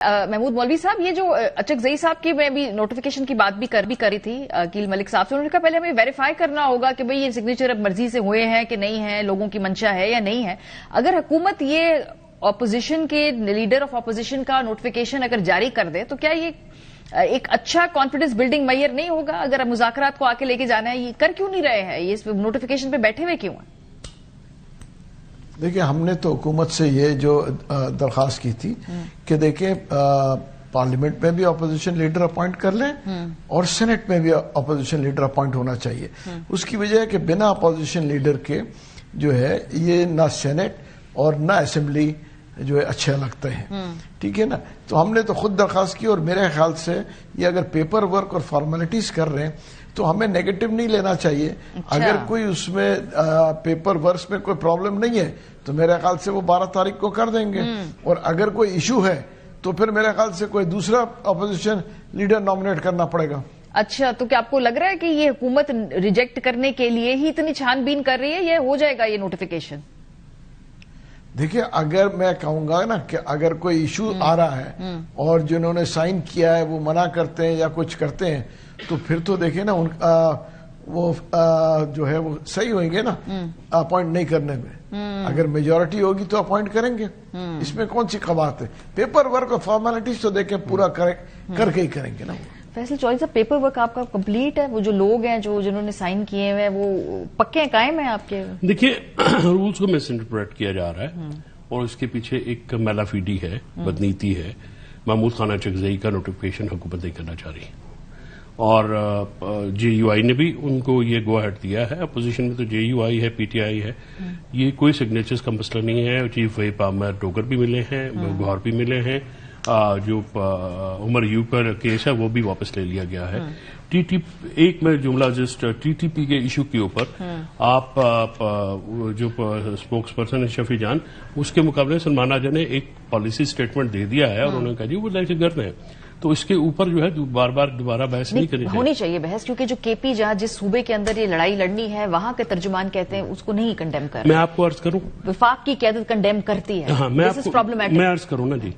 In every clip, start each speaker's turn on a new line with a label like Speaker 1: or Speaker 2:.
Speaker 1: महमूद मौलवी साहब, ये जो अचकजई साहब की मैं भी नोटिफिकेशन की बात भी करी थी अकील मलिक साहब से, उन्होंने कहा पहले हमें वेरीफाई करना होगा कि भाई ये सिग्नेचर अब मर्जी से हुए हैं कि नहीं है, लोगों की मंशा है या नहीं है। अगर हुकूमत ये ऑपोजिशन के लीडर ऑफ ऑपोजिशन का नोटिफिकेशन अगर जारी कर दे तो क्या ये एक अच्छा कॉन्फिडेंस बिल्डिंग मैयर नहीं होगा? अगर मुज़ाकरात को आके लेके जाना है, ये कर क्यों नहीं रहे हैं, ये इस नोटिफिकेशन पे बैठे हुए क्यों हैं?
Speaker 2: देखिए, हमने तो हुकूमत से ये जो दरख्वास्त की थी कि देखिए पार्लियामेंट में भी अपोजिशन लीडर अपॉइंट कर लें और सेनेट में भी अपोजिशन लीडर अपॉइंट होना चाहिए। उसकी वजह है कि बिना अपोजिशन लीडर के जो है ये ना सेनेट और ना असेंबली जो है अच्छे लगते हैं, ठीक है ना। तो हमने तो खुद दरख्वास्त की और मेरे ख्याल से ये अगर पेपर वर्क और फॉर्मेलिटीज कर रहे हैं तो हमें नेगेटिव नहीं लेना चाहिए।
Speaker 1: अच्छा।
Speaker 2: अगर कोई उसमें पेपर वर्क में कोई प्रॉब्लम नहीं है तो मेरे ख्याल से वो 12 तारीख को कर देंगे, और अगर कोई इशू है तो फिर मेरे ख्याल से कोई दूसरा अपोजिशन लीडर नॉमिनेट करना पड़ेगा।
Speaker 1: अच्छा, तो क्या आपको लग रहा है कि ये हुकूमत रिजेक्ट करने के लिए ही इतनी छानबीन कर रही है, ये हो जाएगा ये नोटिफिकेशन?
Speaker 2: देखिए, अगर मैं कहूंगा ना कि अगर कोई इशू आ रहा है और जिन्होंने साइन किया है वो मना करते हैं या कुछ करते हैं तो फिर तो देखिए ना वो जो है वो सही होंगे ना अपॉइंट नहीं करने में। अगर मेजॉरिटी होगी तो अपॉइंट करेंगे, इसमें कौन सी कबात है। पेपर वर्क और फॉर्मेलिटीज तो देखें पूरा करके ही करेंगे ना।
Speaker 1: फैसल चौधरी साहब, पेपर वर्क आपका कंप्लीट है? वो जो लोग हैं जो जिन्होंने साइन किए हुए हैं वो पक्के हैं, कायम है आपके?
Speaker 3: देखिए, रूल्स को मिस इंटरप्रेट किया जा रहा है और उसके पीछे एक मैलाफीडी है, बदनीति है। महमूद खान अचकजई का नोटिफिकेशन हुकूमत नहीं करना चाह रही और जेयूआई ने भी उनको ये गो अहेड दिया है। अपोजिशन में तो जेयूआई है, पीटीआई है, ये कोई सिग्नेचर्स का मसला नहीं है। चीफ वहीप आमिर डोगर भी मिले हैं, गौहर भी मिले हैं, जो उमर यूब पर केस है वो भी वापस ले लिया गया है। एक में जुमला जस्ट टीटीपी के इशू के ऊपर आप जो स्पोक्स पर्सन है शफी जान, उसके मुकाबले सलमान आजा ने एक पॉलिसी स्टेटमेंट दे दिया है और उन्होंने कहा जी वो लेके करते हैं, तो इसके ऊपर जो है बार बार दोबारा बहस नहीं करनी
Speaker 1: होनी चाहिए बहस, क्योंकि जो केपी जहां जिस सूबे के अंदर ये लड़ाई लड़नी है वहां के तर्जुमान कहते हैं उसको नहीं कंडेम कर।
Speaker 3: मैं आपको अर्ज करूं,
Speaker 1: विफाक की क़यादत कंडेम करती है।
Speaker 3: हाँ, मैं अर्ज करूं ना जी,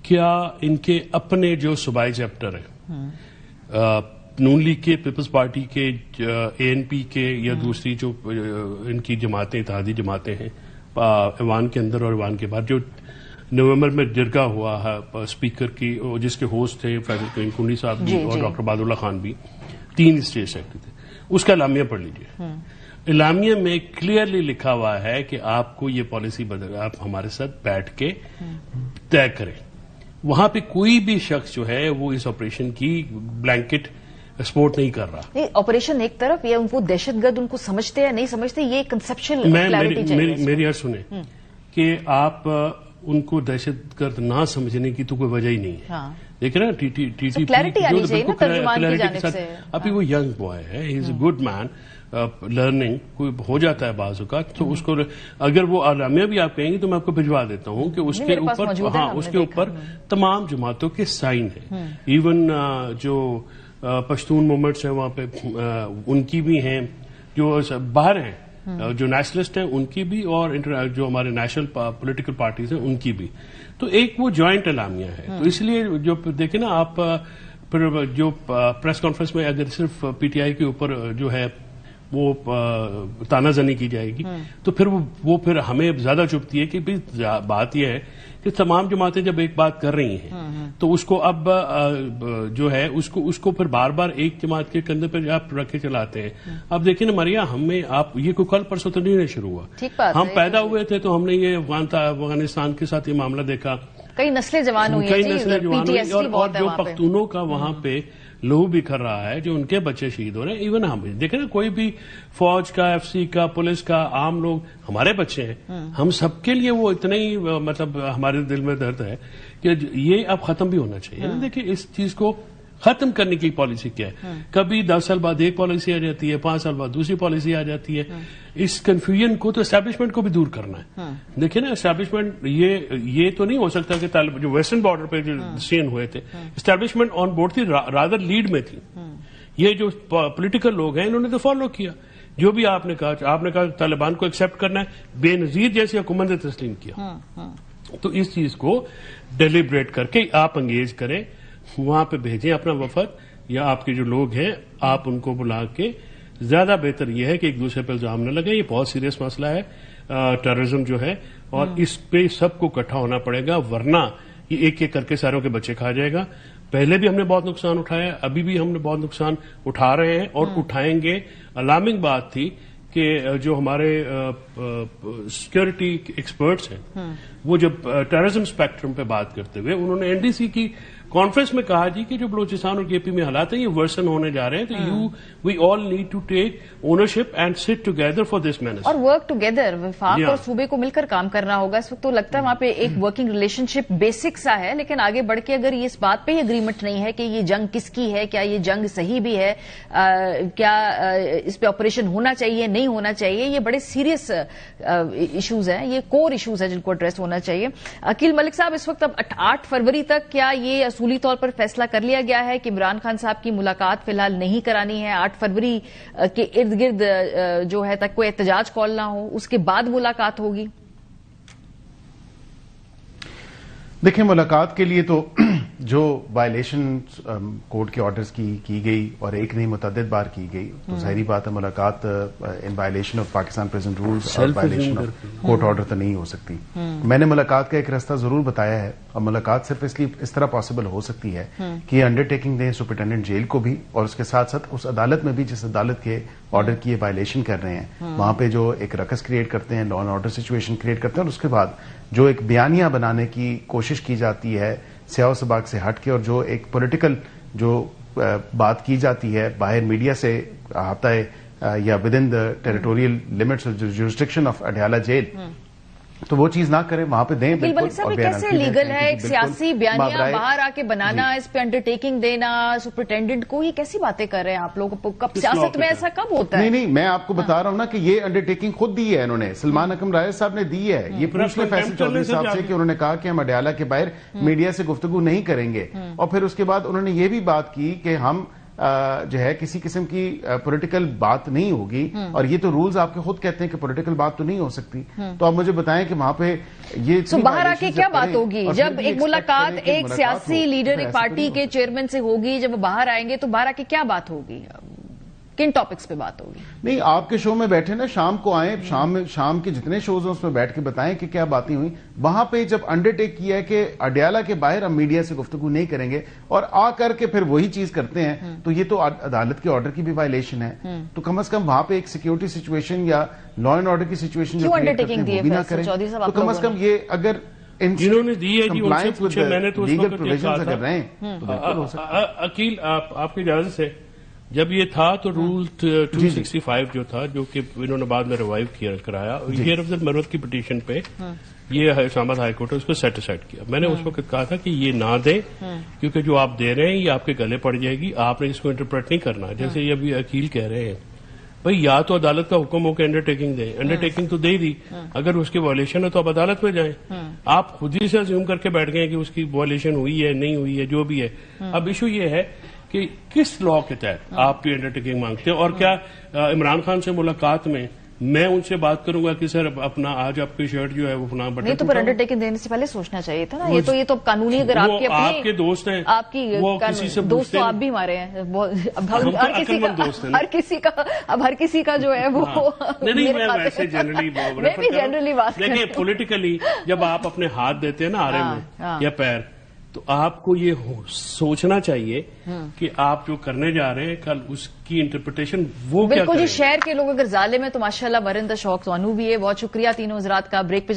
Speaker 3: क्या इनके अपने जो सूबाई चैप्टर है नून लीग के, पीपल्स पार्टी के, एएनपी के या दूसरी जो इनकी जमातें, इत्तेहादी जमातें हैं ऐवान के अंदर और ऐवान के बाहर, जो नवंबर में जिरगा हुआ है स्पीकर की, जिसके होस्ट थे फैजल करीम कुंडी साहब भी और डॉक्टर बादुल्ला खान भी, 3 स्टेट सेक्रेटरी थे, उसका इलामिया पढ़ लीजिए। इलामिया में क्लियरली लिखा हुआ है कि आपको ये पॉलिसी आप हमारे साथ बैठ के तय करें। वहां पे कोई भी शख्स जो है वो इस ऑपरेशन की ब्लैंकेट सपोर्ट नहीं कर रहा।
Speaker 1: ऑपरेशन एक तरफ, ये उनको दहशतगर्द उनको समझते या नहीं समझते, ये कंसेप्चुअल क्लैरिटी चाहिए।
Speaker 3: मेरी अर्ज सुने कि आप उनको दहशतगर्द ना समझने की तो कोई वजह ही नहीं है।
Speaker 1: हाँ।
Speaker 3: देखिए ना, टीटीपी
Speaker 1: क्लैरिटी आनी चाहिए ना तर्जुमान की जानिब से।
Speaker 3: अभी वो यंग बॉय है, he is a good man, learning कोई हो जाता है बाजू का, तो उसको अगर वो आलामिया भी आप कहेंगे तो मैं आपको भिजवा देता हूं कि उसके ऊपर, हाँ, उसके ऊपर तमाम जमातों के साइन है। इवन जो पश्तून मूवमेंट्स हैं वहां पे उनकी भी हैं, जो बाहर हैं जो नेशनलिस्ट हैं उनकी भी, और जो हमारे नेशनल पॉलिटिकल पार्टीज हैं उनकी भी। तो एक वो जॉइंट एलामिया है। तो इसलिए जो देखें ना आप, फिर जो प्रेस कॉन्फ्रेंस में अगर सिर्फ पीटीआई के ऊपर जो है वो तानाजनी की जाएगी तो फिर वो फिर हमें ज्यादा चुभती है कि बात यह है कि तमाम जमातें जब एक बात कर रही हैं तो उसको अब जो है उसको फिर बार बार एक जमात के कंधे पर आप रखे चलाते हैं। अब देखिए ना मरिया, हमें आप ये कोई कल परसों तो नहीं शुरू हुआ, हम पैदा हुए थे तो हमने ये अफगानिस्तान के साथ ये मामला देखा,
Speaker 1: कई नस्लें जवान हुई,
Speaker 3: और जो पख्तूनों का वहां पे लहू बिखर रहा है, जो उनके बच्चे शहीद हो रहे हैं। इवन हम देखें ना, कोई भी फौज का, एफसी का, पुलिस का, आम लोग हमारे बच्चे हैं, हम सबके लिए वो इतने ही मतलब हमारे दिल में दर्द है कि ये अब खत्म भी होना चाहिए। देखिए, इस चीज को खत्म करने की पॉलिसी क्या है? कभी 10 साल बाद एक पॉलिसी आ जाती है, 5 साल बाद दूसरी पॉलिसी आ जाती है। इस कंफ्यूजन को तो एस्टैब्लिशमेंट को भी दूर करना है। देखिए ना, एस्टैब्लिशमेंट ये तो नहीं हो सकता कि जो वेस्टर्न बॉर्डर पे जो सीन हुए थे, एस्टैब्लिशमेंट ऑन बोर्ड थी, रादर लीड में थी। ये जो पॉलिटिकल लोग हैं इन्होंने तो फॉलो किया। जो भी आपने कहा तालिबान को एक्सेप्ट करना है, बेनजीर जैसी हुकूमत ने तस्लीम किया। تو اس چیز کو ڈیلیبریٹ کر کے آپ انگیج کریں, وہاں پہ بھیجیں اپنا وفد, یا آپ کے جو لوگ ہیں آپ ان کو بلا کے. زیادہ بہتر یہ ہے کہ ایک دوسرے پہ الزام نہ لگے, یہ بہت سیریس مسئلہ ہے ٹیررزم جو ہے, اور اس پہ سب کو اکٹھا ہونا پڑے گا, ورنہ یہ ایک ایک کر کے ساروں کے بچے کھا جائے گا. پہلے بھی ہم نے بہت نقصان اٹھایا, ابھی بھی ہم نے بہت نقصان اٹھا رہے ہیں اور اٹھائیں گے. الارمنگ بات تھی کہ جو ہمارے سیکورٹی ایکسپرٹس ہیں وہ جب ٹیررزم اسپیکٹرم پہ بات کرتے ہوئے انہوں نے NDC کی کانفرنس میں کہا جی کہ جو بلوچستان اور KP میں حالات ہیں یہ ورسن ہونے جا رہے ہیں, تو we all need to take ownership and sit together for this means,
Speaker 1: اور ورک ٹوگیدر. وفاق اور صوبے کو مل کر کام کرنا ہوگا. اس وقت تو لگتا ہے وہاں پہ ایک ورکنگ ریلیشن شپ بیسک سا ہے, لیکن آگے بڑھ کے اگر اس بات پہ ہی اگریمنٹ نہیں ہے کہ یہ جنگ کس کی ہے, کیا یہ جنگ صحیح بھی ہے, کیا اس پہ آپریشن ہونا چاہیے نہیں ہونا چاہیے, یہ بڑے سیریس ایشوز ہیں, یہ کور ایشوز ہیں جن کو ایڈریس ہونا چاہیے. عقیل ملک صاحب, اس وقت اب 8 فروری تک کیا یہ اصولی طور پر فیصلہ کر لیا گیا ہے کہ عمران خان صاحب کی ملاقات فی الحال نہیں کرانی ہے, 8 فروری کے ارد گرد جو ہے تک کوئی احتجاج کال نہ ہو, اس کے بعد ملاقات ہوگی؟
Speaker 4: دیکھیں, ملاقات کے لیے تو جو وائلیشن کورٹ کے آرڈرز کی گئی اور ایک نہیں متعدد بار کی گئی, تو ظاہری بات ہے ملاقات in violation of Pakistan present rules اور وائلیشن آف کورٹ آرڈر تو نہیں ہو سکتی. میں نے ملاقات کا ایک راستہ ضرور بتایا ہے, اور ملاقات صرف اس طرح پاسبل ہو سکتی ہے کہ یہ انڈرٹیکنگ دیں سپرنٹینڈنٹ جیل کو بھی, اور اس کے ساتھ ساتھ اس عدالت میں بھی جس عدالت کے آرڈر کی یہ وائلیشن کر رہے ہیں وہاں پہ جو ایک رکس کریٹ کرتے ہیں, law and order situation create کرتے ہیں, اور اس کے بعد جو ایک بیانیہ بنانے کی کوشش کی جاتی ہے سیاہ و سباق سے ہٹ کے, اور جو ایک پولیٹیکل جو بات کی جاتی ہے باہر میڈیا سے آتا ہے یا within the territorial limits jurisdiction of Adiala jail, تو وہ چیز نہ کریں, وہاں پہ دیں.
Speaker 1: بالکل صاحب, کیسے لیگل ہے ایک سیاسی بیانیہ باہر آ کے بنانا, اس پہ انڈرٹیکنگ دینا سپرنٹینڈنٹ کو, یہ کیسی باتیں کر رہے ہیں آپ لوگ؟ کب سیاست میں ایسا کب ہوتا ہے؟
Speaker 4: نہیں, میں آپ کو بتا رہا ہوں نا کہ یہ انڈرٹیکنگ خود دی ہے انہوں نے, سلمان اکرم رائے صاحب نے دی ہے. یہ پوچھ لیں فیصل چودھری صاحب سے کہ انہوں نے کہا کہ ہم اڈیالہ کے باہر میڈیا سے گفتگو نہیں کریں گے, اور پھر اس کے بعد انہوں نے یہ بھی بات کی کہ ہم جو ہے کسی قسم کی پولیٹیکل بات نہیں ہوگی, اور یہ تو رولز آپ کے خود کہتے ہیں کہ پولیٹیکل بات تو نہیں ہو سکتی. تو آپ مجھے بتائیں کہ وہاں پہ یہ
Speaker 1: باہر آ کے کیا بات ہوگی جب ایک ملاقات ایک سیاسی لیڈر ایک پارٹی کے چیئرمین سے ہوگی, جب وہ باہر آئیں گے تو باہر آ کے کیا بات ہوگی, کن ٹاپکس پہ بات ہوگی؟
Speaker 4: نہیں, آپ کے شو میں بیٹھے نا, شام کو آئیں, شام کے جتنے شوز ہیں اس میں بیٹھ کے بتائیں کہ کیا باتیں ہوئی. وہاں پہ جب انڈرٹیک کیا ہے کہ اڈیالہ کے باہر ہم میڈیا سے گفتگو نہیں کریں گے, اور آ کر کے پھر وہی چیز کرتے ہیں, تو یہ تو عدالت کے آرڈر کی بھی وائلیشن ہے. تو کم از کم وہاں پہ ایک سیکیورٹی سچویشن یا لا اینڈ آرڈر کی سچویشن جو
Speaker 1: انڈرٹیکنگ دی ہے
Speaker 4: تو کم از کم یہ اگر
Speaker 3: جنہوں نے دی ہے ان سے پوچھے, میں نے تو
Speaker 4: لیگل پروویژنز اگر رہے ہیں تو بالکل ہو سکتا ہے.
Speaker 3: عقیل, آپ کی اجازت سے, جب یہ تھا تو رول 265 جو تھا, جو کہ انہوں نے بعد میں ریوائیو کرایا, ہیئر آف دا مرود کی پٹیشن پہ یہ اسلام آباد ہائی کورٹ نے اس کو سیٹ اسائڈ کیا. میں نے اس وقت کہا تھا کہ یہ نہ دیں, کیونکہ جو آپ دے رہے ہیں یہ آپ کے گلے پڑ جائے گی, آپ نے اس کو انٹرپریٹ نہیں کرنا. جیسے یہ ابھی عقیل کہہ رہے ہیں, بھائی یا تو عدالت کا حکم ہو کہ انڈرٹیکنگ دیں, انڈرٹیکنگ تو دے دی, اگر اس کی وائلیشن ہے تو آپ عدالت میں جائیں. آپ خود ہی سے ازیوم کر کے بیٹھ گئے کہ اس کی وائلیشن ہوئی ہے نہیں ہوئی ہے, جو بھی ہے. اب ایشو یہ ہے کہ کس لا کے تحت آپ کی انڈرٹیکنگ مانگتے ہیں, اور کیا عمران خان سے ملاقات میں ان سے بات کروں گا کہ سر اپنا آج آپ کی شرٹ جو ہے وہ فلاں بٹن,
Speaker 1: نہیں تو پھر انڈرٹیکنگ دینے سے پہلے سوچنا چاہیے تھا نا. یہ تو قانونی, اگر
Speaker 3: آپ کے دوست ہیں,
Speaker 1: آپ کی
Speaker 3: کسی سے
Speaker 1: دوست تو آپ بھی ہمارے ہیں, ہر کسی کا جو ہے وہ
Speaker 3: نہیں, میں ویسے جنرلی
Speaker 1: بات
Speaker 3: دیکھیں, پولیٹیکلی جب آپ اپنے ہاتھ دیتے ہیں نا آرے میں یا پیر, تو آپ کو یہ سوچنا چاہیے کہ آپ جو کرنے جا رہے ہیں کل اس کی انٹرپریٹیشن وہ کیا کریں.
Speaker 1: بالکل جی, شہر کے لوگ اگر ظالم ہیں تو ماشاءاللہ ورندہ شوق سوانو بھی ہے. بہت شکریہ تینوں حضرات کا. بریک پہ